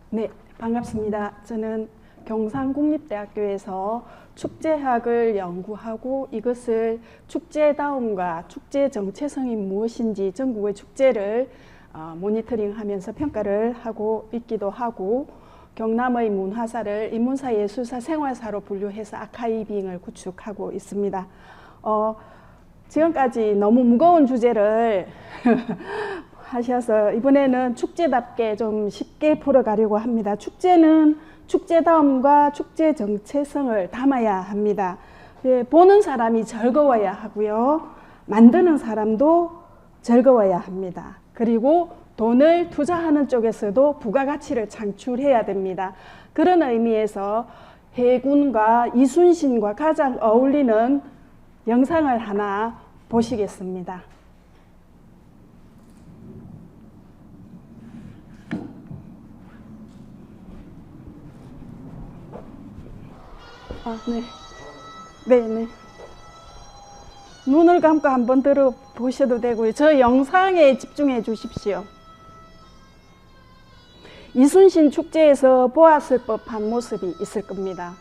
네, 반갑습니다. 저는 경상국립대학교에서 축제학을 연구하고 이것을 축제다움과 축제 정체성이 무엇인지 전국의 축제를 모니터링하면서 평가를 하고 있기도 하고, 경남의 문화사를 인문사, 예술사, 생활사로 분류해서 아카이빙을 구축하고 있습니다. 지금까지 너무 무거운 주제를 하셔서 이번에는 축제답게 좀 쉽게 풀어가려고 합니다. 축제는 축제다움과 축제 정체성을 담아야 합니다. 보는 사람이 즐거워야 하고요. 만드는 사람도 즐거워야 합니다. 그리고 돈을 투자하는 쪽에서도 부가가치를 창출해야 됩니다. 그런 의미에서 해군과 이순신과 가장 어울리는 영상을 하나 보시겠습니다. 네. 눈을 감고 한번 들어보셔도 되고요. 저 영상에 집중해 주십시오. 이순신 축제에서 보았을 법한 모습이 있을 겁니다.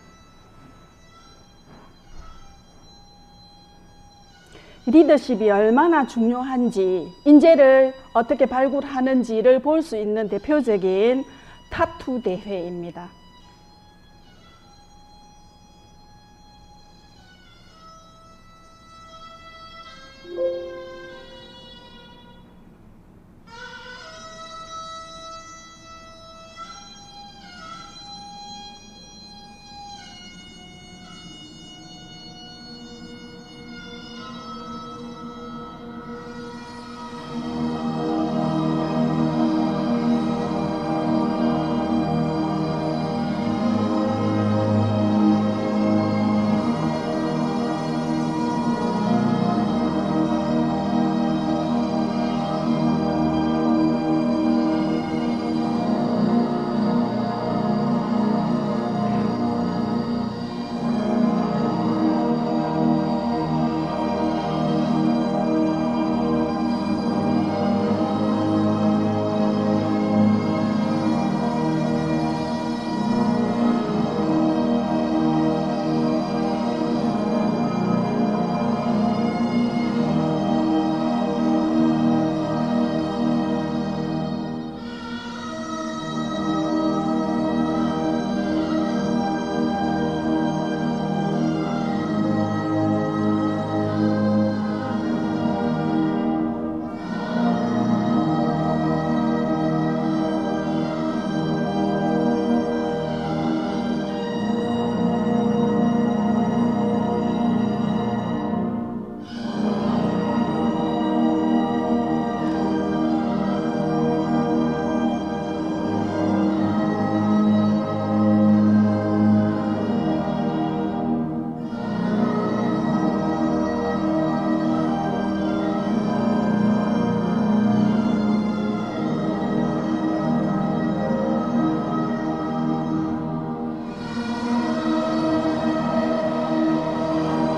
리더십이 얼마나 중요한지, 인재를 어떻게 발굴하는지를 볼 수 있는 대표적인 타투 대회입니다.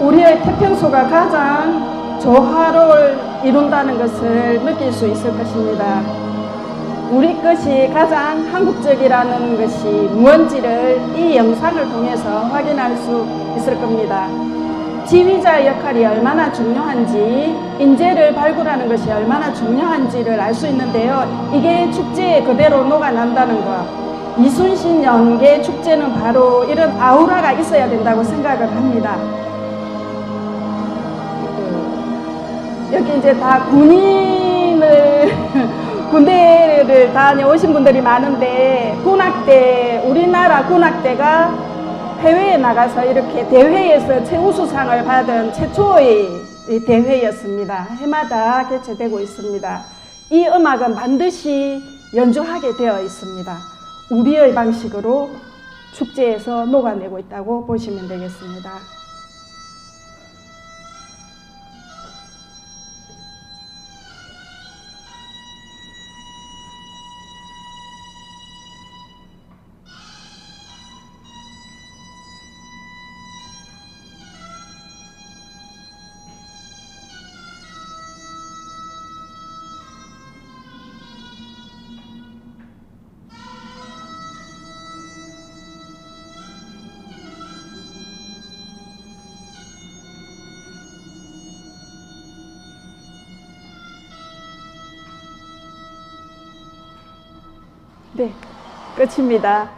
우리의 태평소가 가장 조화를 이룬다는 것을 느낄 수 있을 것입니다. 우리 것이 가장 한국적이라는 것이 무언지를 이 영상을 통해서 확인할 수 있을 겁니다. 지휘자의 역할이 얼마나 중요한지, 인재를 발굴하는 것이 얼마나 중요한지를 알 수 있는데요. 이게 축제에 그대로 녹아난다는 것. 이순신 연계 축제는 바로 이런 아우라가 있어야 된다고 생각을 합니다. 여기 이제 다 군대를 다녀오신 분들이 많은데, 군악대, 우리나라 군악대가 해외에 나가서 이렇게 대회에서 최우수상을 받은 최초의 대회였습니다. 해마다 개최되고 있습니다. 이 음악은 반드시 연주하게 되어 있습니다. 우리의 방식으로 축제에서 녹아내고 있다고 보시면 되겠습니다. 네, 끝입니다.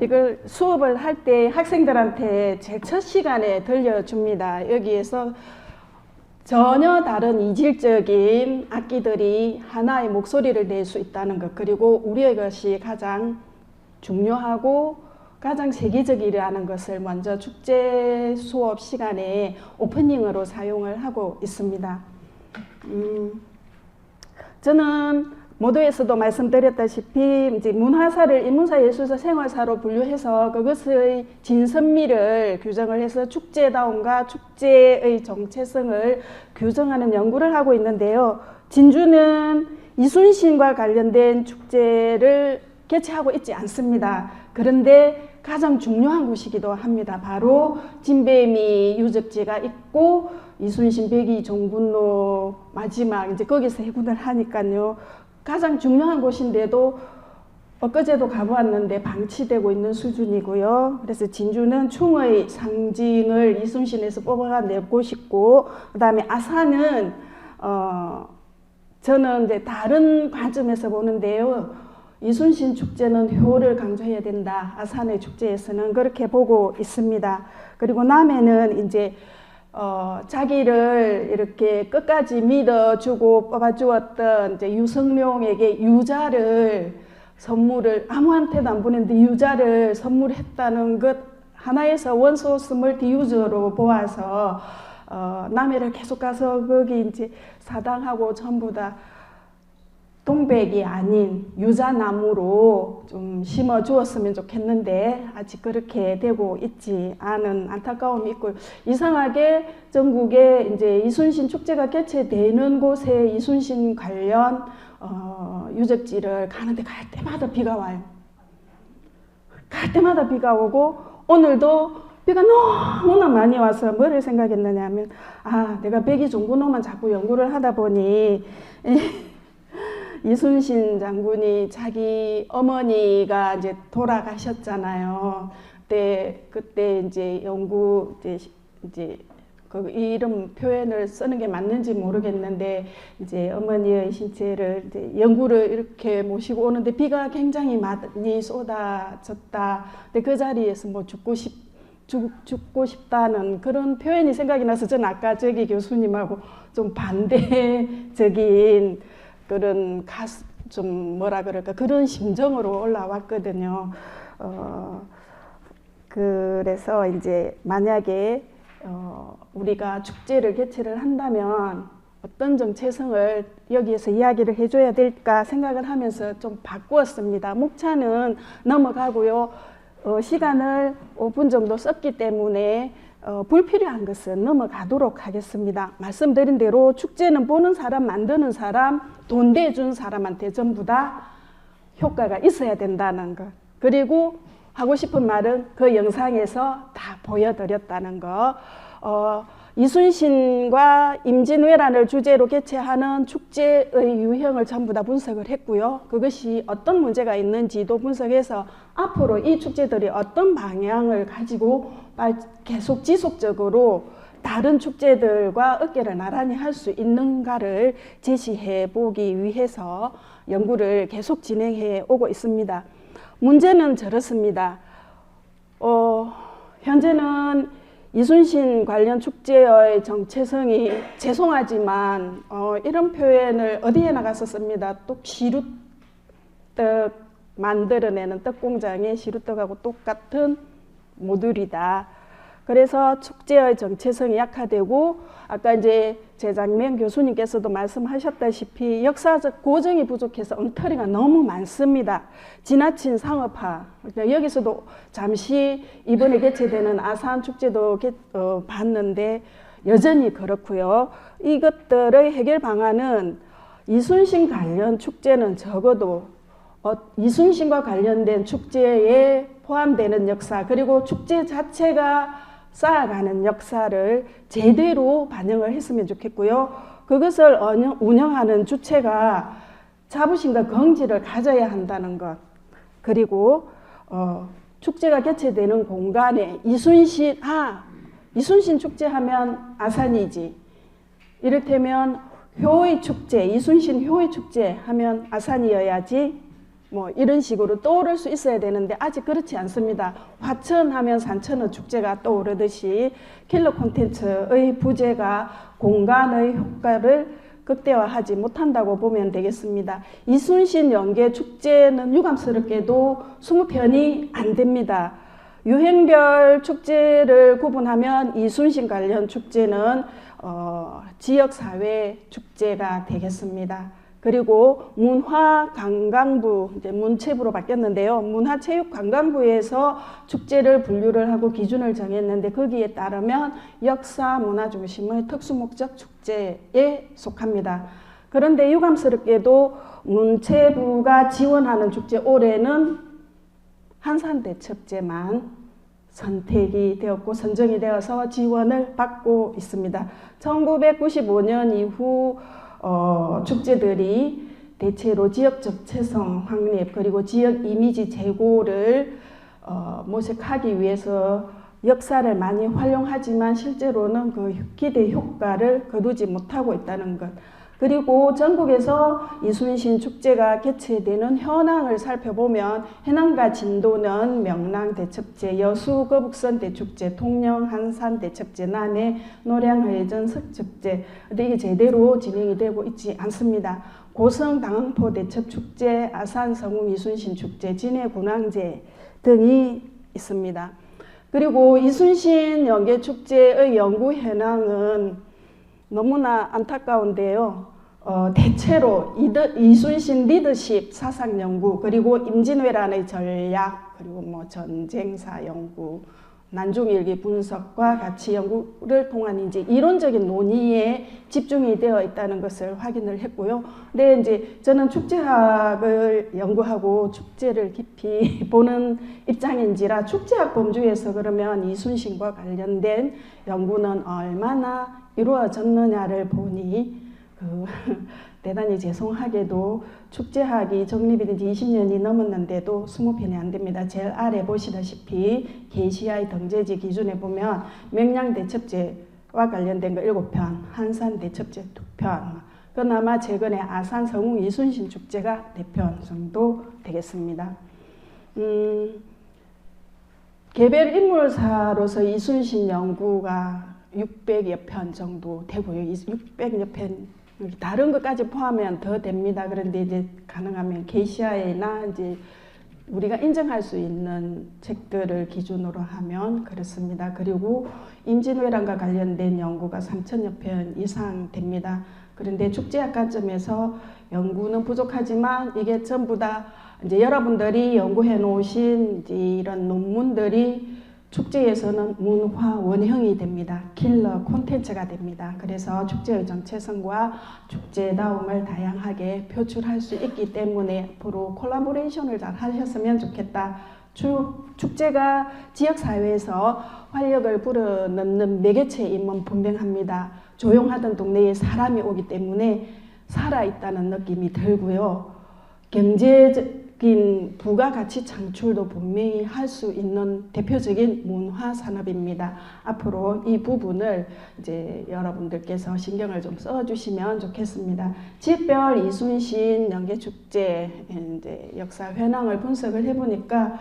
이걸 수업을 할 때 학생들한테 제일 첫 시간에 들려줍니다. 여기에서 전혀 다른 이질적인 악기들이 하나의 목소리를 낼 수 있다는 것, 그리고 우리의 것이 가장 중요하고 가장 세계적이라는 것을 먼저 축제 수업 시간에 오프닝으로 사용을 하고 있습니다. 저는 모두에서도 말씀드렸다시피 이제 문화사를 인문사, 예술사, 생활사로 분류해서 그것의 진선미를 규정을 해서 축제다움과 축제의 정체성을 규정하는 연구를 하고 있는데요. 진주는 이순신과 관련된 축제를 개최하고 있지 않습니다. 그런데 가장 중요한 곳이기도 합니다. 바로 진배미 유적지가 있고 이순신 백이 종군로 마지막 이제 거기서 해군을 하니까요. 가장 중요한 곳인데도 엊그제도 가보았는데 방치되고 있는 수준이고요. 그래서 진주는 충의 상징을 이순신에서 뽑아내고 싶고, 그 다음에 아산은 저는 이제 다른 관점에서 보는데요. 이순신 축제는 효를 강조해야 된다. 아산의 축제에서는 그렇게 보고 있습니다. 그리고 남해는 이제 자기를 이렇게 끝까지 믿어주고 뽑아주었던 이제 유성룡에게 유자를 선물을 아무한테도 안 보냈는데 유자를 선물했다는 것 하나에서 원소스 멀티유저로 보아서 남해를 계속 가서 거기 이제 사당하고 전부 다 동백이 아닌 유자나무로 좀 심어 주었으면 좋겠는데 아직 그렇게 되고 있지 않은 안타까움이 있고, 이상하게 전국에 이제 이순신 축제가 개최되는 곳에 이순신 관련 유적지를 가는데 갈 때마다 비가 와요. 갈 때마다 비가 오고, 오늘도 비가 너무나 많이 와서 뭐를 생각했느냐 하면, 내가 백이 종군호만 자꾸 연구를 하다 보니 이순신 장군이 자기 어머니가 이제 돌아가셨잖아요. 그때 이제 연구 이제 그 이름 표현을 쓰는 게 맞는지 모르겠는데, 이제 어머니의 신체를 이제 연구를 이렇게 모시고 오는데 비가 굉장히 많이 쏟아졌다. 근데 그 자리에서 뭐 죽고 싶다는 그런 표현이 생각이 나서 저는 아까 저기 교수님하고 좀 반대적인 그런 좀 뭐라 그럴까 그런 심정으로 올라왔거든요. 그래서 이제 만약에 우리가 축제를 개최를 한다면 어떤 정체성을 여기에서 이야기를 해줘야 될까 생각을 하면서 좀 바꾸었습니다. 목차는 넘어가고요. 시간을 5분 정도 썼기 때문에 불필요한 것은 넘어가도록 하겠습니다. 말씀드린 대로 축제는 보는 사람, 만드는 사람, 돈 대준 사람한테 전부 다 효과가 있어야 된다는 것. 그리고 하고 싶은 말은 그 영상에서 다 보여드렸다는 것. 이순신과 임진왜란을 주제로 개최하는 축제의 유형을 전부 다 분석을 했고요. 그것이 어떤 문제가 있는지도 분석해서 앞으로 이 축제들이 어떤 방향을 가지고 계속 지속적으로 다른 축제들과 어깨를 나란히 할 수 있는가를 제시해 보기 위해서 연구를 계속 진행해 오고 있습니다. 문제는 저렇습니다. 현재는 이순신 관련 축제의 정체성이 죄송하지만 이런 표현을 어디에 나가서 씁니다. 또 시루떡 만들어내는 떡공장의 시루떡하고 똑같은 모듈이다. 그래서 축제의 정체성이 약화되고, 아까 이제 재장명 교수님께서도 말씀하셨다시피 역사적 고증이 부족해서 엉터리가 너무 많습니다. 지나친 상업화. 여기서도 잠시 이번에 개최되는 아산 축제도 봤는데 여전히 그렇고요. 이것들의 해결 방안은 이순신 관련 축제는 적어도 이순신과 관련된 축제에 포함되는 역사, 그리고 축제 자체가 쌓아가는 역사를 제대로 반영을 했으면 좋겠고요. 그것을 운영하는 주체가 자부심과 긍지를 가져야 한다는 것. 그리고 축제가 개최되는 공간에 이순신 축제 하면 아산이지. 이를테면 효의 축제, 이순신 효의 축제 하면 아산이어야지. 뭐 이런 식으로 떠오를 수 있어야 되는데 아직 그렇지 않습니다. 화천하면 산천어 축제가 떠오르듯이 킬러 콘텐츠의 부재가 공간의 효과를 극대화하지 못한다고 보면 되겠습니다. 이순신 연계 축제는 유감스럽게도 20편이 안 됩니다. 유행별 축제를 구분하면 이순신 관련 축제는 지역사회 축제가 되겠습니다. 그리고 문화관광부, 이제 문체부로 바뀌었는데요. 문화체육관광부에서 축제를 분류를 하고 기준을 정했는데 거기에 따르면 역사 문화 중심의 특수목적 축제에 속합니다. 그런데 유감스럽게도 문체부가 지원하는 축제 올해는 한산대첩제만 선택이 되었고 선정이 되어서 지원을 받고 있습니다. 1995년 이후 축제들이 대체로 지역 정체성 확립 그리고 지역 이미지 제고를 모색하기 위해서 역사를 많이 활용하지만 실제로는 그 기대 효과를 거두지 못하고 있다는 것. 그리고 전국에서 이순신 축제가 개최되는 현황을 살펴보면 해남과 진도는 명랑 대첩제, 여수 거북선 대축제, 통영 한산 대첩제, 남해 노량해전 석축제 이게 제대로 진행이 되고 있지 않습니다. 고성 당포 대첩축제, 아산 성웅 이순신 축제, 진해 군항제 등이 있습니다. 그리고 이순신 연계축제의 연구 현황은 너무나 안타까운데요. 대체로 이순신 리더십 사상 연구 그리고 임진왜란의 전략 그리고 뭐 전쟁사 연구 난중일기 분석과 가치 연구를 통한 이제 이론적인 논의에 집중이 되어 있다는 것을 확인을 했고요. 근데 이제 저는 축제학을 연구하고 축제를 깊이 보는 입장인지라 축제학 범주에서 그러면 이순신과 관련된 연구는 얼마나 이루어졌느냐를 보니 대단히 죄송하게도 축제학이 정립이 된 지 20년이 넘었는데도 20편이 안 됩니다. 제일 아래 보시다시피 KCI 등재지 기준에 보면 명량대첩제와 관련된 거 7편, 한산대첩제 2편, 그나마 최근에 아산 성웅 이순신 축제가 4편 정도 되겠습니다. 개별 인물사로서 이순신 연구가 600여 편 정도 되고요. 600여 편 다른 것까지 포함하면 더 됩니다. 그런데 이제 가능하면 KCI나 이제 우리가 인정할 수 있는 책들을 기준으로 하면 그렇습니다. 그리고 임진왜란과 관련된 연구가 3,000여 편 이상 됩니다. 그런데 축제학 관점에서 연구는 부족하지만 이게 전부 다 이제 여러분들이 연구해 놓으신 이제 이런 논문들이 축제에서는 문화 원형이 됩니다. 킬러 콘텐츠가 됩니다. 그래서 축제의 정체성과 축제다움을 다양하게 표출할 수 있기 때문에 앞으로 콜라보레이션을 잘 하셨으면 좋겠다. 축제가 지역사회에서 활력을 불어넣는 매개체임은 분명합니다. 조용하던 동네에 사람이 오기 때문에 살아있다는 느낌이 들고요. 경제적인 부가가치 창출도 분명히 할 수 있는 대표적인 문화산업입니다. 앞으로 이 부분을 이제 여러분들께서 신경을 좀 써주시면 좋겠습니다. 지역별 이순신 연계축제 이제 역사 현황을 분석을 해보니까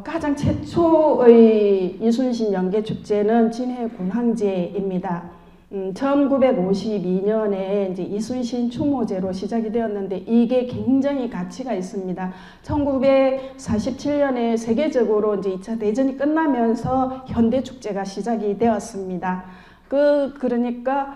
가장 최초의 이순신 연계축제는 진해 군항제입니다. 1952년에 이제 이순신 추모제로 시작이 되었는데 이게 굉장히 가치가 있습니다. 1947년에 세계적으로 이제 2차 대전이 끝나면서 현대축제가 시작이 되었습니다. 그러니까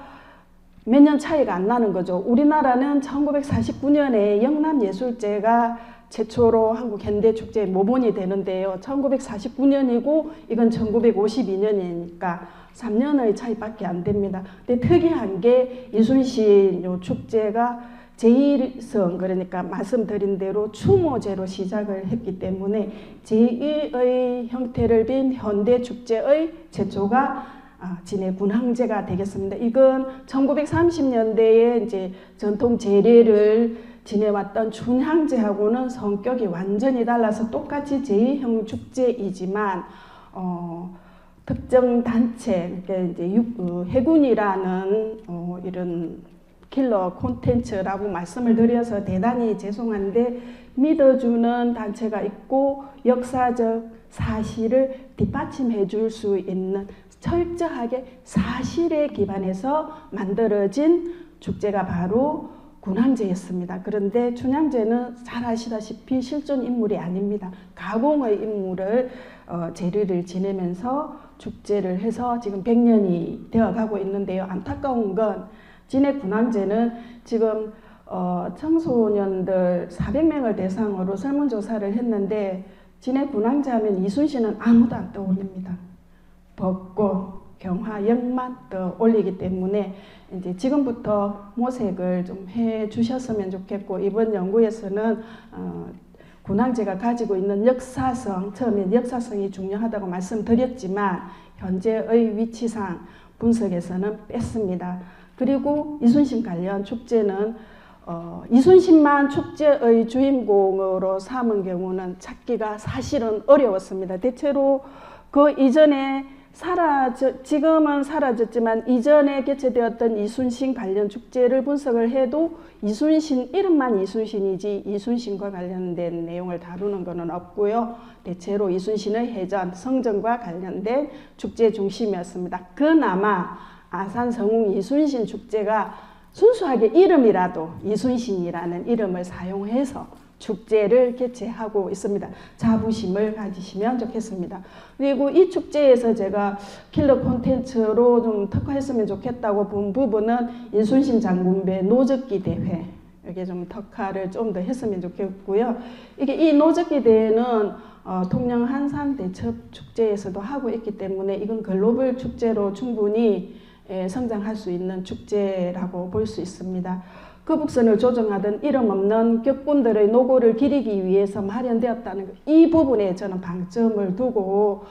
몇 년 차이가 안 나는 거죠. 우리나라는 1949년에 영남예술제가 최초로 한국 현대축제의 모본이 되는데요. 1949년이고 이건 1952년이니까 3년의 차이밖에 안 됩니다. 근데 특이한 게 이순신 요 축제가 제1성 그러니까 말씀드린 대로 추모제로 시작을 했기 때문에 제2의 형태를 빈 현대축제의 제초가 진해 군항제가 되겠습니다. 이건 1930년대에 이제 전통 제례를 지내왔던 춘향제하고는 성격이 완전히 달라서 똑같이 제2형 축제이지만 특정 단체, 그러니까 이제 해군이라는 이런 킬러 콘텐츠라고 말씀을 드려서 대단히 죄송한데, 믿어주는 단체가 있고 역사적 사실을 뒷받침해 줄 수 있는 철저하게 사실에 기반해서 만들어진 축제가 바로 군항제였습니다. 그런데 춘향제는 잘 아시다시피 실존 인물이 아닙니다. 가공의 인물을 재료를 지내면서 축제를 해서 지금 100년이 되어가고 있는데요. 안타까운 건 진해 군항제는 지금 청소년들 400명을 대상으로 설문조사를 했는데, 진해 군항제 하면 이순신은 아무도 안 떠올립니다. 벚꽃, 경화역만 떠올리기 때문에 이제 지금부터 모색을 좀 해 주셨으면 좋겠고, 이번 연구에서는 군항제가 가지고 있는 역사성, 처음에 역사성이 중요하다고 말씀드렸지만 현재의 위치상 분석에서는 뺐습니다. 그리고 이순신 관련 축제는 이순신만 축제의 주인공으로 삼은 경우는 찾기가 사실은 어려웠습니다. 대체로 그 이전에 지금은 사라졌지만 이전에 개최되었던 이순신 관련 축제를 분석을 해도 이순신 이름만 이순신이지 이순신과 관련된 내용을 다루는 것은 없고요. 대체로 이순신의 해전, 성전과 관련된 축제 중심이었습니다. 그나마 아산 성웅 이순신 축제가 순수하게 이름이라도 이순신이라는 이름을 사용해서 축제를 개최하고 있습니다. 자부심을 가지시면 좋겠습니다. 그리고 이 축제에서 제가 킬러 콘텐츠로 좀 특화했으면 좋겠다고 본 부분은 이순신 장군배 노적기 대회, 여기에 좀 특화를 좀 더 했으면 좋겠고요. 이 노적기 대회는 통영 한산 대첩 축제에서도 하고 있기 때문에 이건 글로벌 축제로 충분히 성장할 수 있는 축제라고 볼 수 있습니다. 거북선을 조종하던 이름 없는 격군들의 노고를 기리기 위해서 마련되었다는 것, 이 부분에 저는 방점을 두고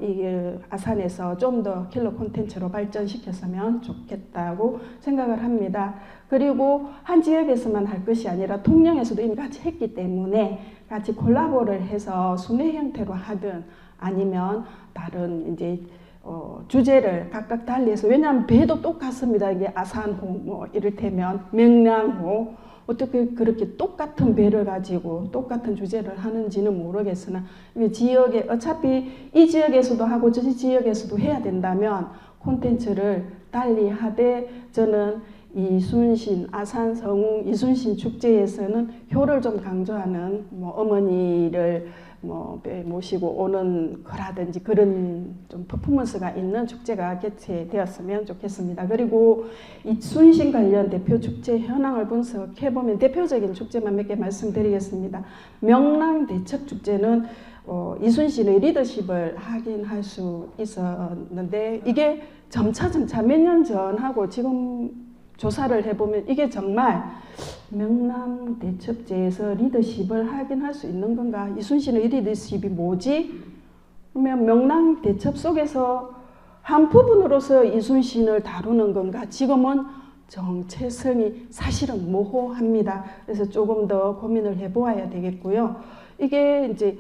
이게 아산에서 좀 더 킬러 콘텐츠로 발전시켰으면 좋겠다고 생각을 합니다. 그리고 한 지역에서만 할 것이 아니라 통영에서도 이미 같이 했기 때문에 같이 콜라보를 해서 순회 형태로 하든 아니면 다른 이제 주제를 각각 달리해서, 왜냐하면 배도 똑같습니다. 이게 아산호, 뭐 이를테면 명랑호, 어떻게 그렇게 똑같은 배를 가지고 똑같은 주제를 하는지는 모르겠으나, 지역에 어차피 이 지역에서도 하고 저 지역에서도 해야 된다면 콘텐츠를 달리 하되, 저는 이순신, 아산 성웅 이순신 축제에서는 효를 좀 강조하는 어머니를 모시고 오는 거라든지 그런 좀 퍼포먼스가 있는 축제가 개최되었으면 좋겠습니다. 그리고 이순신 관련 대표 축제 현황을 분석해보면 대표적인 축제만 몇 개 말씀드리겠습니다. 명랑 대첩 축제는 이순신의 리더십을 확인할 수 있었는데, 이게 점차 몇 년 전하고 지금 조사를 해보면 이게 정말 명랑 대첩제에서 리더십을 확인할 수 있는 건가? 이순신의 리더십이 뭐지? 그러면 명랑 대첩 속에서 한 부분으로서 이순신을 다루는 건가? 지금은 정체성이 사실은 모호합니다. 그래서 조금 더 고민을 해보아야 되겠고요. 이게 이제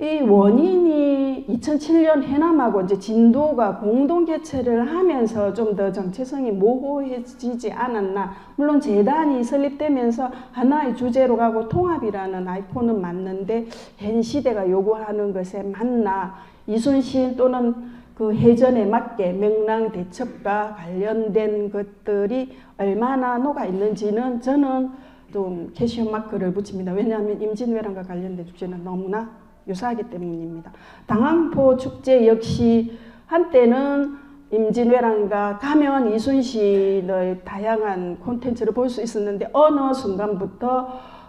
이 원인이 2007년 해남하고 이제 진도가 공동 개최를 하면서 좀 더 정체성이 모호해지지 않았나. 물론 재단이 설립되면서 하나의 주제로 가고 통합이라는 아이콘은 맞는데, 현 시대가 요구하는 것에 맞나, 이순신 또는 그 해전에 맞게 명랑 대첩과 관련된 것들이 얼마나 녹아 있는지는 저는 좀 캐시언 마크를 붙입니다. 왜냐하면 임진왜란과 관련된 주제는 너무나 유사하기 때문입니다. 당항포 축제 역시 한때는 임진왜란과 가면 이순신의 다양한 콘텐츠를 볼 수 있었는데, 어느 순간부터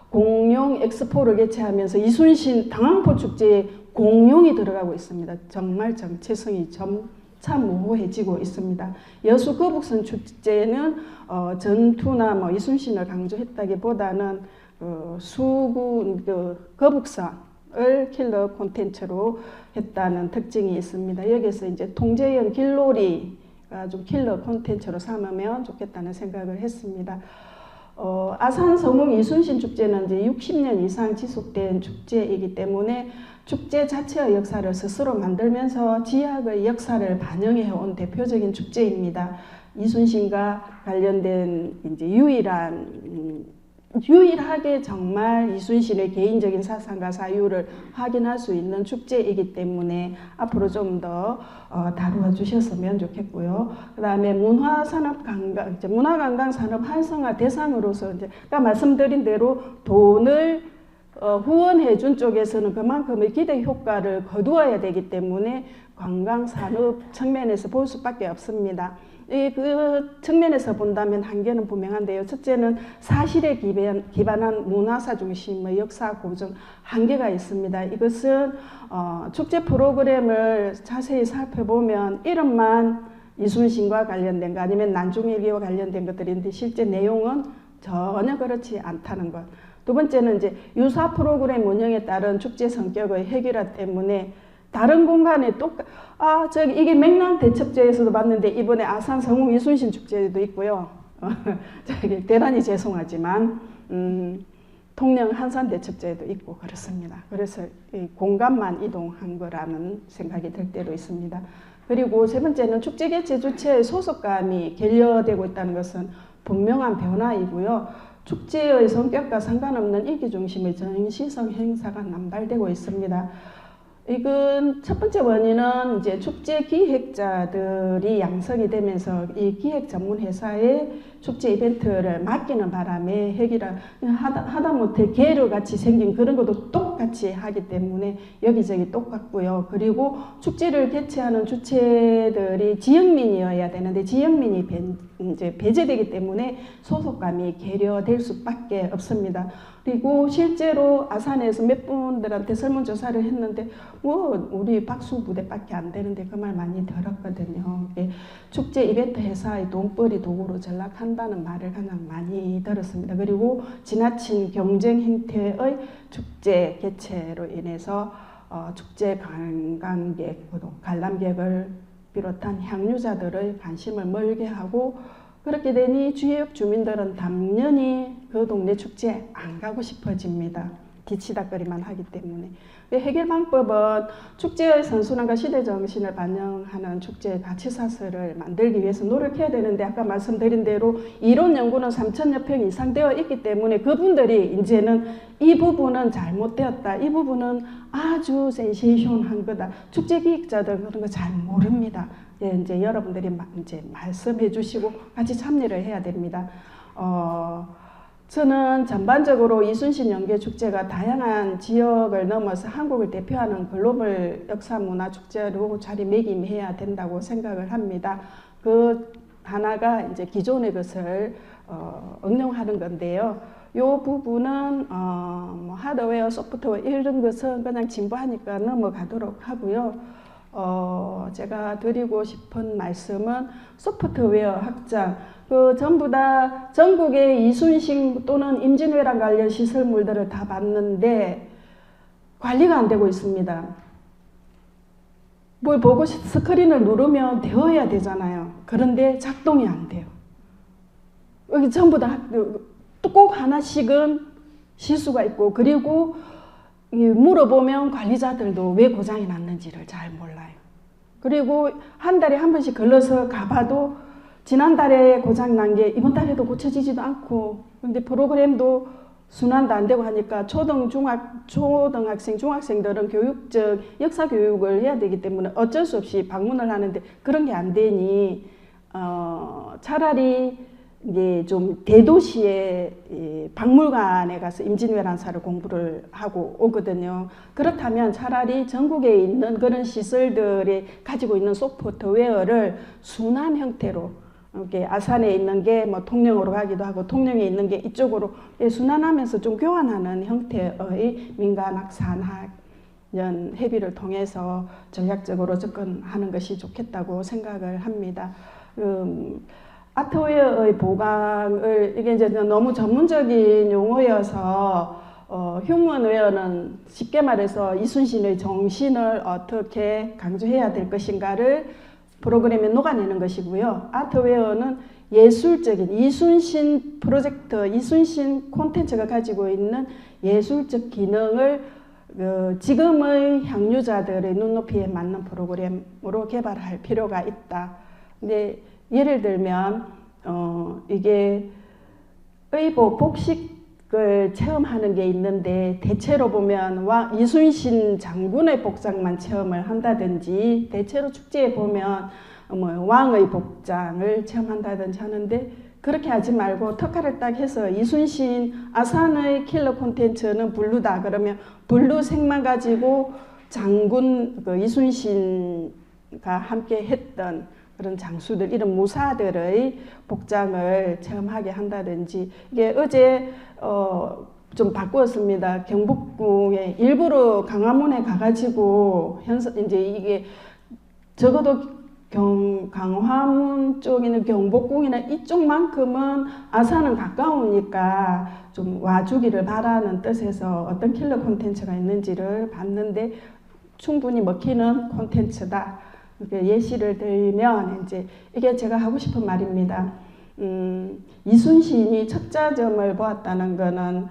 공룡 엑스포를 개최하면서 이순신 당항포 축제에 공룡이 들어가고 있습니다. 정말 정체성이 점차 모호해지고 있습니다. 여수 거북선 축제는 전투나 이순신을 강조했다기보다는 수군 거북선 을 킬러 콘텐츠로 했다는 특징이 있습니다. 여기서 이제 통제연 길놀이가 좀 킬러 콘텐츠로 삼으면 좋겠다는 생각을 했습니다. 아산 성웅 이순신 축제는 이제 60년 이상 지속된 축제이기 때문에 축제 자체의 역사를 스스로 만들면서 지역의 역사를 반영해 온 대표적인 축제입니다. 이순신과 관련된 이제 유일하게 정말 이순신의 개인적인 사상과 사유를 확인할 수 있는 축제이기 때문에 앞으로 좀 더 다루어 주셨으면 좋겠고요. 그 다음에 문화관광 산업 활성화 대상으로서 이제 아까 말씀드린 대로 돈을 후원해 준 쪽에서는 그만큼의 기대 효과를 거두어야 되기 때문에 관광산업 측면에서 볼 수밖에 없습니다. 그 측면에서 본다면 한계는 분명한데요. 첫째는 사실에 기반한 문화사 중심의 역사 고증 한계가 있습니다. 이것은 축제 프로그램을 자세히 살펴보면 이름만 이순신과 관련된 거 아니면 난중일기와 관련된 것들인데 실제 내용은 전혀 그렇지 않다는 것. 두 번째는 이제 유사 프로그램 운영에 따른 축제 성격의 획일화 때문에 다른 공간에 이게 맹랑 대첩제에서도 봤는데 이번에 아산 성웅 이순신 축제도 있고요. 대단히 죄송하지만 통영 한산 대첩제도 있고 그렇습니다. 그래서 이 공간만 이동한 거라는 생각이 들 때도 있습니다. 그리고 세 번째는 축제 개최 주체의 소속감이 결여되고 있다는 것은 분명한 변화이고요. 축제의 성격과 상관없는 이기 중심의 정시성 행사가 남발되고 있습니다. 이건 첫 번째 원인은 이제 축제 기획자들이 양성이 되면서 이 기획 전문 회사에 축제 이벤트를 맡기는 바람에 하다못해 계류같이 생긴 그런 것도 똑같이 하기 때문에 여기저기 똑같고요. 그리고 축제를 개최하는 주체들이 지역민이어야 되는데 지역민이 이제 배제되기 때문에 소속감이 계류될 수밖에 없습니다. 그리고 실제로 아산에서 몇 분들한테 설문조사를 했는데 우리 박수 부대밖에 안 되는데 그 말 많이 들었거든요. 축제 이벤트 회사의 돈벌이 도구로 전락한다는 말을 가장 많이 들었습니다. 그리고 지나친 경쟁 행태의 축제 개최로 인해서 축제 관광객, 관람객을 비롯한 향유자들의 관심을 멀게 하고 그렇게 되니 지역 주민들은 당연히 그 동네 축제에 안 가고 싶어집니다. 뒤치다거리만 하기 때문에. 해결 방법은 축제의 선순환과 시대 정신을 반영하는 축제의 가치사슬을 만들기 위해서 노력해야 되는데 아까 말씀드린 대로 이론 연구는 3,000여 평 이상 되어 있기 때문에 그분들이 이제는 이 부분은 잘못되었다. 이 부분은 아주 센세이션한 거다. 축제 기획자들 그런 거 잘 모릅니다. 이제 여러분들이 이제 말씀해 주시고 같이 참여를 해야 됩니다. 저는 전반적으로 이순신 연계 축제가 다양한 지역을 넘어서 한국을 대표하는 글로벌 역사 문화 축제로 자리매김해야 된다고 생각을 합니다. 그 하나가 이제 기존의 것을 응용하는 건데요. 이 부분은 하드웨어, 소프트웨어 이런 것은 그냥 진부하니까 넘어가도록 하고요. 제가 드리고 싶은 말씀은 소프트웨어 확장. 전부 다 전국의 이순신 또는 임진왜란 관련 시설물들을 다 봤는데 관리가 안 되고 있습니다. 뭘 보고 스크린을 누르면 되어야 되잖아요. 그런데 작동이 안 돼요. 여기 전부 다 꼭 하나씩은 실수가 있고 그리고 물어보면 관리자들도 왜 고장이 났는지를 잘 몰라요. 그리고 한 달에 한 번씩 걸러서 가봐도 지난달에 고장난 게 이번 달에도 고쳐지지도 않고 근데 프로그램도 순환도 안 되고 하니까 초등학생, 중학생들은 교육적 역사 교육을 해야 되기 때문에 어쩔 수 없이 방문을 하는데 그런 게 안 되니 차라리 이게 좀 대도시의 박물관에 가서 임진왜란사를 공부를 하고 오거든요. 그렇다면 차라리 전국에 있는 그런 시설들이 가지고 있는 소프트웨어를 순환 형태로 이렇게 아산에 있는 게 뭐 통영으로 가기도 하고 통영에 있는 게 이쪽으로 순환하면서 좀 교환하는 형태의 민간학, 산학 협의를 통해서 전략적으로 접근하는 것이 좋겠다고 생각을 합니다. 아트웨어의 보강을 이게 이제 너무 전문적인 용어여서 휴먼웨어는 쉽게 말해서 이순신의 정신을 어떻게 강조해야 될 것인가를 프로그램에 녹아내는 것이고요. 아트웨어는 예술적인 이순신 프로젝트, 이순신 콘텐츠가 가지고 있는 예술적 기능을 지금의 향유자들의 눈높이에 맞는 프로그램으로 개발할 필요가 있다. 근데 예를 들면 이게 의복 복식을 체험하는 게 있는데 대체로 보면 이순신 장군의 복장만 체험을 한다든지 대체로 축제에 보면 왕의 복장을 체험한다든지 하는데 그렇게 하지 말고 특화를 딱 해서 이순신 아산의 킬러 콘텐츠는 블루다 그러면 블루색만 가지고 장군 이순신과 함께 했던 그런 장수들 이런 무사들의 복장을 체험하게 한다든지 이게 어제 좀 바꾸었습니다. 경복궁에 일부러 강화문에 가가지고 이제 이게 적어도 강화문 쪽에는 경복궁이나 이쪽만큼은 아산은 가까우니까 좀 와주기를 바라는 뜻에서 어떤 킬러 콘텐츠가 있는지를 봤는데 충분히 먹히는 콘텐츠다. 예시를 들면 이제 이게 제가 하고 싶은 말입니다. 이순신이 척자점을 보았다는 거는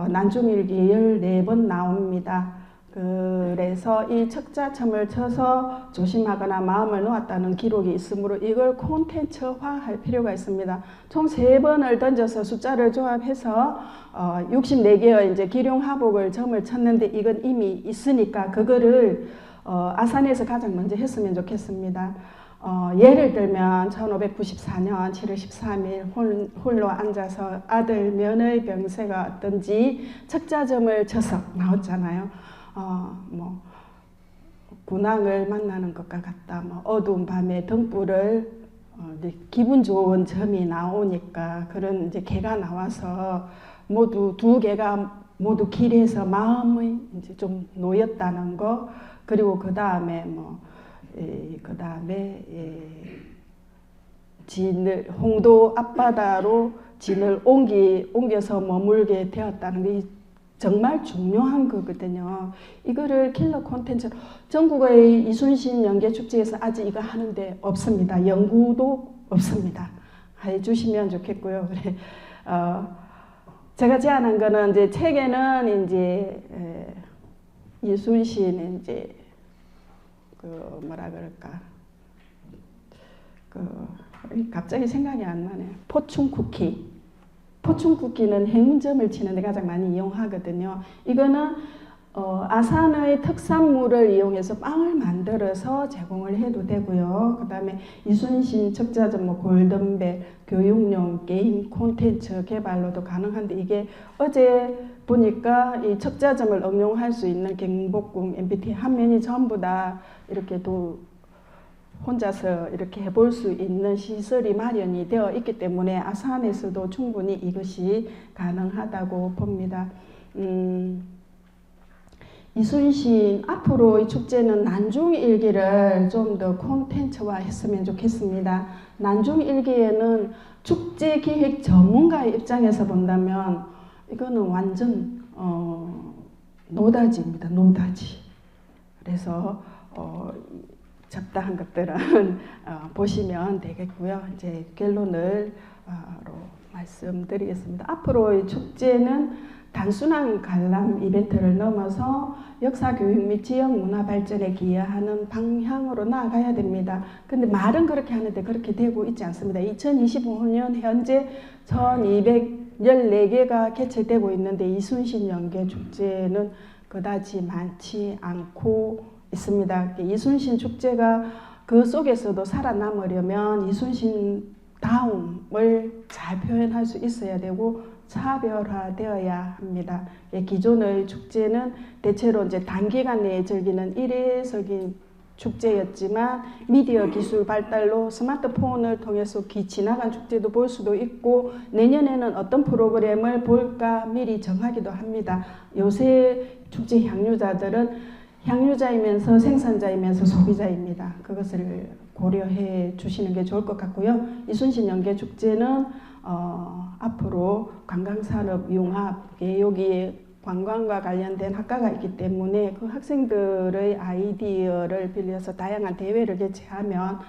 난중일기 14번 나옵니다. 그래서 이 척자점을 쳐서 조심하거나 마음을 놓았다는 기록이 있으므로 이걸 콘텐츠화할 필요가 있습니다. 총 3번을 던져서 숫자를 조합해서 64개의 이제 기룡하복을 점을 쳤는데 이건 이미 있으니까 그거를 아산에서 가장 먼저 했으면 좋겠습니다. 예를 들면 1594년 7월 13일 홀로 앉아서 아들 면의 병세가 어떤지 척자점을 쳐서 나왔잖아요. 군왕을 만나는 것과 같다. 어두운 밤에 등불을 기분 좋은 점이 나오니까 그런 이제 개가 나와서 모두 두 개가 모두 길에서 마음이 이제 좀 놓였다는 거. 그리고 그 다음에 진을 홍도 앞바다로 진을 옮겨서 머물게 되었다는 게 정말 중요한 거거든요. 이거를 킬러 콘텐츠 전국의 이순신 연계축제에서 아직 이거 하는데 없습니다. 연구도 없습니다. 해주시면 좋겠고요. 그래 제가 제안한 거는 이제 책에는 이제 이순신 이제 뭐라 그럴까 갑자기 생각이 안 나네요. 포춘 쿠키. 포춘 쿠키는 행운점을 치는데 가장 많이 이용하거든요. 이거는 아산의 특산물을 이용해서 빵을 만들어서 제공을 해도 되고요. 그 다음에 이순신 척자점, 골든벨, 교육용 게임 콘텐츠 개발로도 가능한데 이게 어제 보니까 이 척자점을 응용할 수 있는 경복궁 MBT 한 면이 전부 다 이렇게 혼자서 이렇게 해볼 수 있는 시설이 마련이 되어 있기 때문에 아산에서도 충분히 이것이 가능하다고 봅니다. 이순신 앞으로 이 축제는 난중일기를 좀 더 콘텐츠화 했으면 좋겠습니다. 난중일기에는 축제 기획 전문가의 입장에서 본다면 이거는 완전 노다지입니다. 노다지. 그래서 잡다한 것들은 보시면 되겠고요. 이제 결론을 말씀드리겠습니다. 앞으로 이 축제는 단순한 관람 이벤트를 넘어서 역사 교육 및 지역 문화 발전에 기여하는 방향으로 나아가야 됩니다. 근데 말은 그렇게 하는데 그렇게 되고 있지 않습니다. 2025년 현재 1214개가 개최되고 있는데 이순신 연계 축제는 그다지 많지 않고 있습니다. 이순신 축제가 그 속에서도 살아남으려면 이순신 다움을 잘 표현할 수 있어야 되고 차별화되어야 합니다. 기존의 축제는 대체로 이제 단기간 내에 즐기는 일회적인 축제였지만 미디어 기술 발달로 스마트폰을 통해서 지나간 축제도 볼 수도 있고 내년에는 어떤 프로그램을 볼까 미리 정하기도 합니다. 요새 축제 향유자들은 향유자이면서 생산자이면서 소비자입니다. 그것을 고려해 주시는 게 좋을 것 같고요. 이순신 연계축제는 앞으로 관광산업 융합, 여기에 관광과 관련된 학과가 있기 때문에 그 학생들의 아이디어를 빌려서 다양한 대회를 개최하면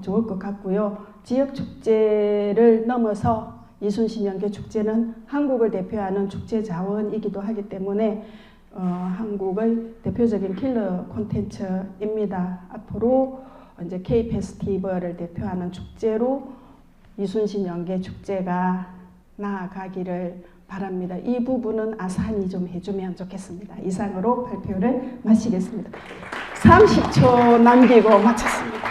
좋을 것 같고요. 지역축제를 넘어서 이순신 연계축제는 한국을 대표하는 축제 자원이기도 하기 때문에 한국의 대표적인 킬러 콘텐츠입니다. 앞으로 이제 K 페스티벌을 대표하는 축제로 이순신 연계 축제가 나아가기를 바랍니다. 이 부분은 아산이 좀 해주면 좋겠습니다. 이상으로 발표를 마치겠습니다. 30초 남기고 마쳤습니다.